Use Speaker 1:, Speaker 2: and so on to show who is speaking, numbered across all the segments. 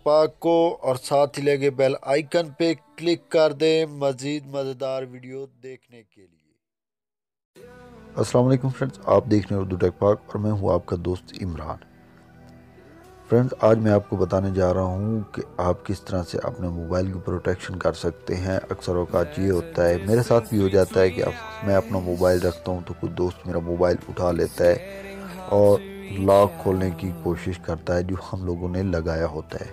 Speaker 1: पाक को और साथ ही लगे बेल आइकन पे क्लिक कर दें मज़ीद मज़ेदार वीडियो देखने के लिए। अस्सलाम वालेकुम फ्रेंड्स, आप देख रहे हैं उर्दू टेक पाक और मैं हूं आपका दोस्त इमरान। फ्रेंड्स, आज मैं आपको बताने जा रहा हूं कि आप किस तरह से अपने मोबाइल की प्रोटेक्शन कर सकते हैं। अक्सर औकात ये होता है, मेरे साथ भी हो जाता है कि मैं अपना मोबाइल रखता हूं तो कोई दोस्त मेरा मोबाइल उठा लेता है और लॉक खोलने की कोशिश करता है जो हम लोगों ने लगाया होता है।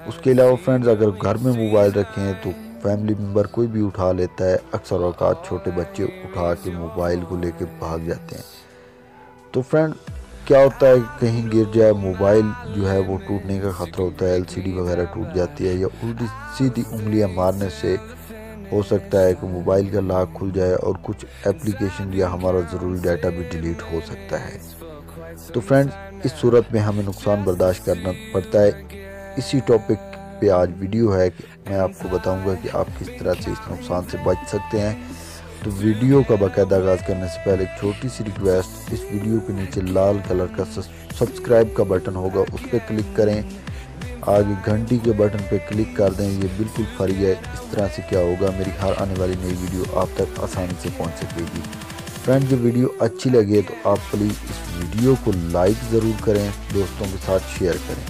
Speaker 1: उसके अलावा फ्रेंड्स, अगर घर में मोबाइल रखें तो फैमिली मेम्बर कोई भी उठा लेता है। अक्सर औकात छोटे बच्चे उठा के मोबाइल को लेके भाग जाते हैं। तो फ्रेंड, क्या होता है, कहीं गिर जाए मोबाइल जो है वो टूटने का ख़तरा होता है। एलसीडी वगैरह टूट जाती है या उल्टी सीधी उंगलियां मारने से हो सकता है कि मोबाइल का लॉक खुल जाए और कुछ एप्लीकेशन या हमारा ज़रूरी डाटा भी डिलीट हो सकता है। तो फ्रेंड्स, इस सूरत में हमें नुकसान बर्दाश्त करना पड़ता है। इसी टॉपिक पे आज वीडियो है कि मैं आपको बताऊंगा कि आप किस तरह से इस नुकसान से बच सकते हैं। तो वीडियो का बाकायदा आगाज़ करने से पहले एक छोटी सी रिक्वेस्ट, इस वीडियो के नीचे लाल कलर का सब्सक्राइब का बटन होगा, उस पर क्लिक करें। आगे घंटी के बटन पे क्लिक कर दें, ये बिल्कुल फ्री है। इस तरह से क्या होगा, मेरी हर आने वाली नई वीडियो आप तक आसानी से पहुंच सकेगी। फ्रेंड, जो वीडियो अच्छी लगे तो आप प्लीज़ इस वीडियो को लाइक ज़रूर करें, दोस्तों के साथ शेयर करें।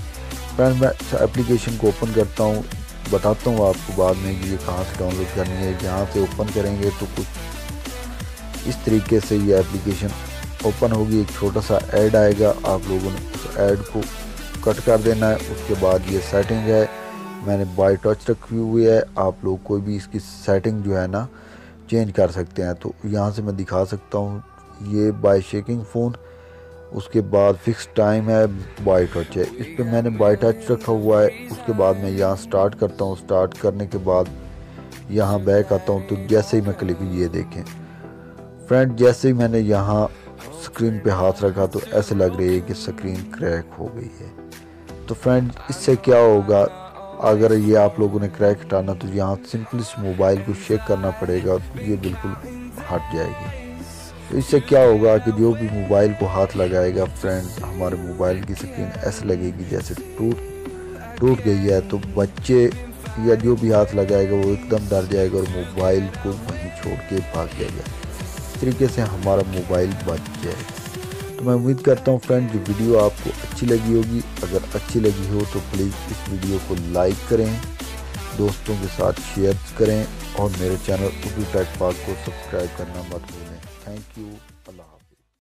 Speaker 1: फ्रेंड, मैं एप्लीकेशन को ओपन करता हूँ, बताता हूँ आपको बाद में कि ये कहाँ से डाउनलोड करनी है। यहाँ से ओपन करेंगे तो कुछ इस तरीके से ये एप्लीकेशन ओपन होगी। एक छोटा सा ऐड आएगा, आप लोगों ने उस ऐड को कट कर देना है। उसके बाद ये सेटिंग है, मैंने बाय टच रखी हुई है। आप लोग कोई भी इसकी सेटिंग जो है ना चेंज कर सकते हैं। तो यहाँ से मैं दिखा सकता हूँ, ये बाय शेकिंग फ़ोन, उसके बाद फिक्स टाइम है, बाय टच है। इस पे मैंने बाय टच रखा हुआ है। उसके बाद मैं यहाँ स्टार्ट करता हूँ। स्टार्ट करने के बाद यहाँ बैक आता हूँ। तो जैसे ही मैं क्लिक, ये देखें फ्रेंड, जैसे ही मैंने यहाँ स्क्रीन पे हाथ रखा तो ऐसे लग रही है कि स्क्रीन क्रैक हो गई है। तो फ्रेंड, इससे क्या होगा, अगर ये आप लोगों ने क्रैक हटाना तो यहाँ सिंपली इस मोबाइल को शेक करना पड़ेगा, तो ये बिल्कुल हट जाएगी। तो इससे क्या होगा कि जो भी मोबाइल को हाथ लगाएगा फ्रेंड्स, हमारे मोबाइल की स्क्रीन ऐसे लगेगी जैसे टूट गई है। तो बच्चे या जो भी हाथ लगाएगा वो एकदम डर जाएगा और मोबाइल को वहीं छोड़ के भाग जाएगा। इस तरीके से हमारा मोबाइल बच जाएगा। तो मैं उम्मीद करता हूँ फ्रेंड, जो वीडियो आपको अच्छी लगी होगी। अगर अच्छी लगी हो तो प्लीज़ इस वीडियो को लाइक करें, दोस्तों के साथ शेयर करें और मेरे चैनल उर्दू टेक पाक को सब्सक्राइब करना मत भूलें। Thank you.